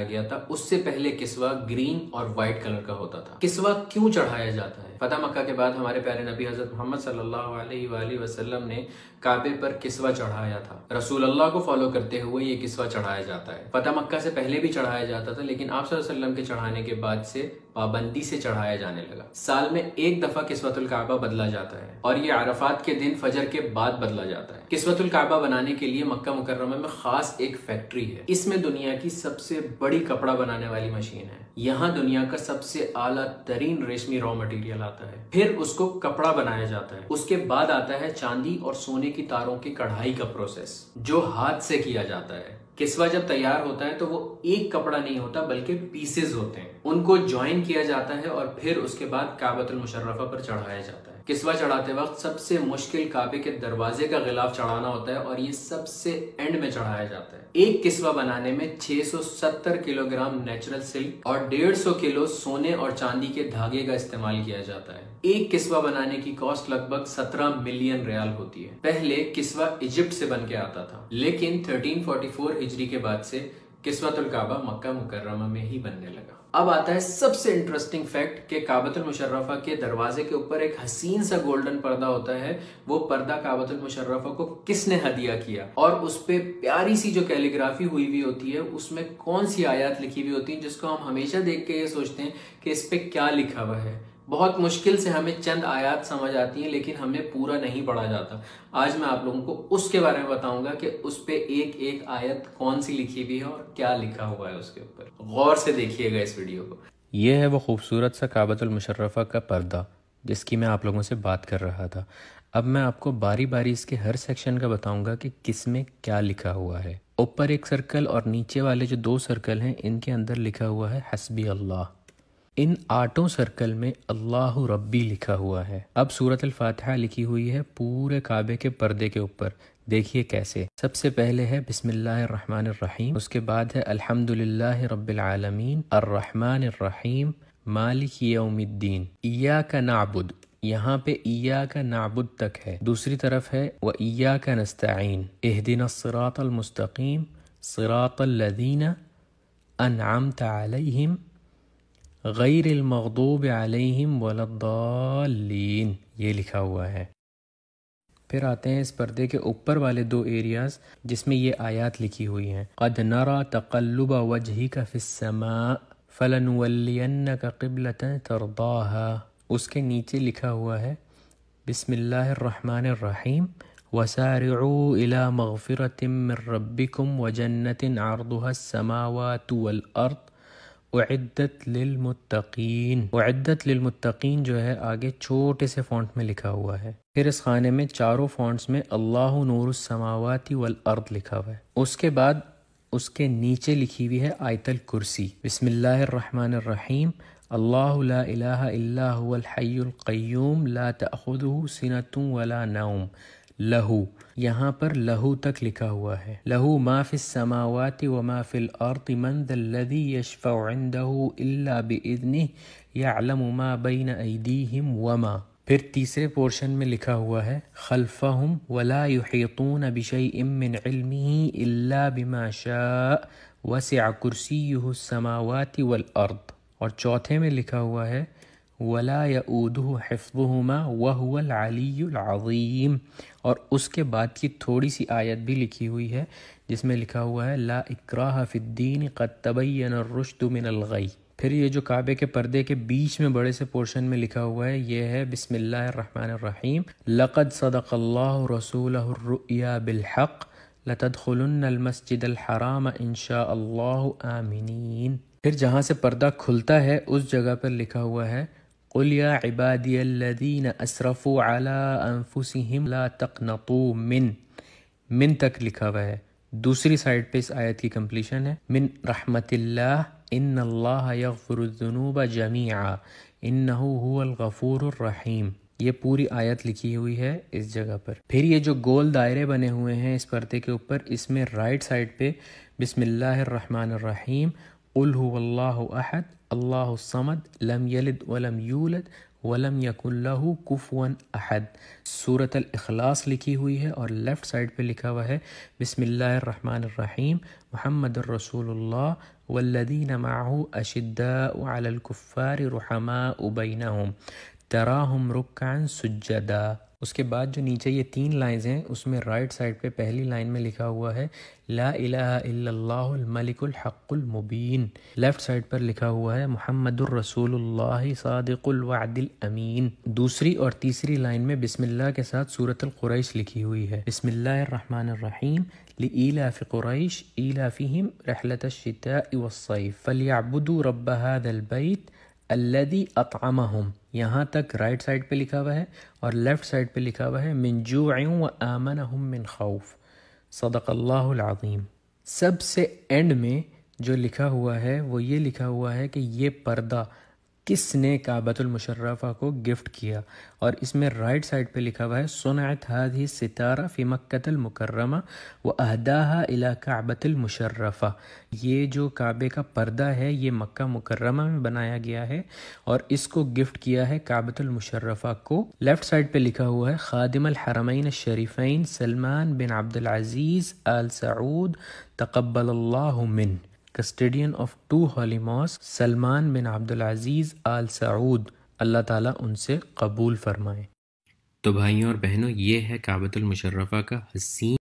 گیا تھا، اس سے پہلے کسوہ گرین اور وائٹ کلر کا ہوتا تھا۔ کسوہ کیوں چڑھایا جاتا ہے؟ فتح مکہ کے بعد ہمارے پیارے نبی حضرت محمد صلی اللہ علیہ وآلہ وسلم نے کعبے پر کسوہ چڑھایا تھا۔ رسول اللہ کو فالو کرتے ہوئے یہ کسوہ چڑھایا جاتا ہے۔ فتح مکہ سے پہلے بھی چڑھایا جاتا تھا، لیکن آپ صلی اللہ علیہ وسلم کے چڑھانے کے بعد سے پابندی سے چڑھایا جانے لگا۔ سال میں ایک دفعہ کسوۃ الکعبہ بدلا جاتا ہے اور یہ عرفات کے دن فجر کے بعد بدلا جاتا ہے۔ کسوۃ الکعبہ بنانے کے لیے مکہ مکرمہ میں خاص ایک فیکٹری ہے۔ اس میں دنیا کی سب سے بڑی کپڑا بنانے والی مشین ہے۔ یہاں دنیا کا سب سے اعلیٰ ترین ریشمی را مٹیریل آتا ہے، پھر اس کو کپڑا بنایا جاتا ہے۔ اس کے بعد آتا ہے چاندی اور سونے کی تاروں کی کڑھائی کا پروسیس، جو ہاتھ سے کیا جاتا ہے۔ کسوہ جب تیار ہوتا ہے تو وہ ایک کپڑا نہیں ہوتا بلکہ پیسز ہوتے ہیں، ان کو جوائن کیا جاتا ہے اور پھر اس کے بعد کعبۃ المشرفہ پر چڑھایا جاتا ہے۔ کسوہ چڑھاتے وقت سب سے مشکل کعبے کے دروازے کا غلاف چڑھانا ہوتا ہے اور یہ سب سے اینڈ میں چڑھایا جاتا ہے۔ ایک کسوہ بنانے میں 670 کلو گرام نیچرل سلک اور 150 کلو سونے اور چاندی کے دھاگے کا استعمال کیا جاتا ہے۔ ایک کسوہ بنانے کی کاسٹ لگ بھگ 17 ملین ریال ہوتی ہے۔ پہلے کسوہ ایجپٹ سے بن کے آتا تھا، لیکن 1344 ہجری کے بعد سے کسوۃ الکعبہ مکہ مکرمہ میں ہی بننے لگا۔ اب آتا ہے سب سے انٹرسٹنگ فیکٹ کہ کعبۃ المشرفہ کے دروازے کے اوپر ایک حسین سا گولڈن پردہ ہوتا ہے۔ وہ پردہ کعبۃ المشرفہ کو کس نے ہدیہ کیا اور اس پہ پیاری سی جو کیلیگرافی ہوئی ہوتی ہے، اس میں کون سی آیات لکھی ہوئی ہوتی ہیں جس کو ہم ہمیشہ دیکھ کے یہ سوچتے ہیں کہ اس پہ کیا لکھا ہوا ہے۔ بہت مشکل سے ہمیں چند آیات سمجھ آتی ہیں، لیکن ہمیں پورا نہیں پڑھا جاتا۔ آج میں آپ لوگوں کو اس کے بارے میں بتاؤں گا کہ اس پہ ایک ایک آیت کون سی لکھی ہوئی ہے اور کیا لکھا ہوا ہے اس کے اوپر۔ غور سے دیکھیے گا اس ویڈیو کو۔ یہ ہے وہ خوبصورت سا کعبۃ المشرفہ کا پردہ جس کی میں آپ لوگوں سے بات کر رہا تھا۔ اب میں آپ کو باری باری اس کے ہر سیکشن کا بتاؤں گا کہ کس میں کیا لکھا ہوا ہے۔ اوپر ایک سرکل اور نیچے والے جو 2 سرکل ہیں، ان کے اندر لکھا ہوا ہے حسبی اللہ۔ ان 8 سرکل میں اللہ ربی لکھا ہوا ہے۔ اب سورۃ الفاتحہ لکھی ہوئی ہے پورے کعبے کے پردے کے اوپر۔ دیکھیے کیسے۔ سب سے پہلے ہے بسم اللہ الرحمن الرحیم، اس کے بعد ہے الحمدللہ رب العالمین الرحمن الرحیم مالک یوم الدین، ایاک نعبد، یہاں پہ ایاک نعبد تک ہے۔ دوسری طرف ہے وایاک نستعین، اہدنا الصراط المستقیم صراط الذین انعمت علیہم غیر المغضوب علیہم ولا الضالین، یہ لکھا ہوا ہے۔ پھر آتے ہیں اس پردے کے اوپر والے 2 ایریاز جس میں یہ آیات لکھی ہوئی ہیں۔ قد نرى تقلب وجهك في السماء فلنولینک قبلۃ ترضاها، اس کے نیچے لکھا ہوا ہے بسم اللہ الرحمن الرحیم وسارعوا الى مغفرۃ من ربکم وجنۃ عرضها السماوات والارض اعدت للمتقین۔ اعدت للمتقین جو ہے آگے چھوٹے سے فونٹ میں لکھا ہوا ہے۔ پھر اس خانے میں چاروں فونٹس میں اللہ نور السماوات والارض لکھا ہوا ہے۔ اس کے بعد اس کے نیچے لکھی ہوئی ہے آیت الکرسی، بسم اللہ الرحمن الرحیم اللہ لا الہ الا هو الحی القیوم لا تأخذہ سنۃ ولا نوم لہو، یہاں پر لہو تک لکھا ہوا ہے۔ لہو ما فی السماوات وما فی الارض من ذا الذی یشفع عندہ الا باذنہ یعلم ما بین ایدیہم وما۔ پھر تیسرے پورشن میں لکھا ہوا ہے خلفہم ولا یحیطون بشیء من علمہ الا بما شاء وسع کرسیہ السماوات والارض، اور چوتھے میں لکھا ہوا ہے ولا یؤودہ حفظہما وہو العلی العظیم، اور اس کے بعد کی تھوڑی سی آیت بھی لکھی ہوئی ہے جس میں لکھا ہوا ہے لا اکراہ فی الدین قد تبین الرشد من الغی۔ پھر یہ جو کعبے کے پردے کے بیچ میں بڑے سے پورشن میں لکھا ہوا ہے یہ ہے بسم اللہ الرحمن الرحیم لقد صدق اللہ رسولہ الرؤیا بالحق لتدخلن المسجد الحرام ان شاء اللہ آمنین۔ پھر جہاں سے پردہ کھلتا ہے اس جگہ پر لکھا ہوا ہے قل یا عبادی الذین اسرفوا علی انفسہم لا تقنطوا من تک لکھا ہوا ہے۔ دوسری سائڈ پہ اس آیت کی کمپلیشن ہے من رحمت اللہ ان اللہ یغفر الذنوب جمیعا انہ هو الغفور الرحیم، یہ پوری آیت لکھی ہوئی ہے اس جگہ پر۔ پھر یہ جو گول دائرے بنے ہوئے ہیں اس پردے کے اوپر، اس میں رائٹ سائڈ پہ بسم اللہ الرحمن الرحیم قل هو اللہ احد اللہ الصمد لم یلد ولم یولد ولم یکن لہ کفوا احد۔ سورۃ الاخلاص لکھی ہوئی ہے اور لیفٹ سائڈ پہ لکھا ہوا ہے بسم اللہ الرحمن الرحیم محمد الرسول اللہ والذین معہ اشداء علی الکفار رحماء بینہم تراہم رکعا سجدا۔ اس کے بعد جو نیچے یہ 3 لائنز ہیں اس میں رائٹ سائڈ پہ پہلی لائن میں لکھا ہوا ہے لا الہ الا اللہ الملک الحق المبین۔ لیفٹ سائڈ پر لکھا ہوا ہے محمد الرسول اللہ صادق الوعد الامین۔ دوسری اور تیسری لائن میں بسم اللہ کے ساتھ سورۃ القریش لکھی ہوئی ہے بسم اللہ الرحمن الرحیم لإیلاف قریش ایلافہم رحلۃ الشتاء والصیف فلیعبدوا رب ھذا البیت الذی اطعمہم۔ یہاں تک رائٹ سائڈ پہ لکھا ہوا ہے اور لیفٹ سائڈ پہ لکھا ہوا ہے من جوع وآمنہم من خوف۔ صدق اللہ العظیم۔ سب سے اینڈ میں جو لکھا ہوا ہے وہ یہ لکھا ہوا ہے کہ یہ پردہ کس نے کعبۃ المشرفہ کو گفٹ کیا، اور اس میں رائٹ سائڈ پہ لکھا ہوا ہے صنعت هذه الستارہ فی مکۃ المکرمہ واہداها الی کعبۃ المشرفہ۔ یہ جو کعبے کا پردہ ہے یہ مکہ مکرمہ میں بنایا گیا ہے اور اس کو گفٹ کیا ہے کعبۃ المشرفہ کو۔ لیفٹ سائڈ پہ لکھا ہوا ہے خادم الحرمین الشریفین سلمان بن عبد العزیز آل سعود تقبل اللہ من، کسٹیڈین آف 2 ہولی ماسک سلمان بن عبد العزیز آل سعود، اللہ تعالیٰ ان سے قبول فرمائے۔ تو بھائیوں اور بہنوں، یہ ہے کعبۃ المشرفہ کا حسین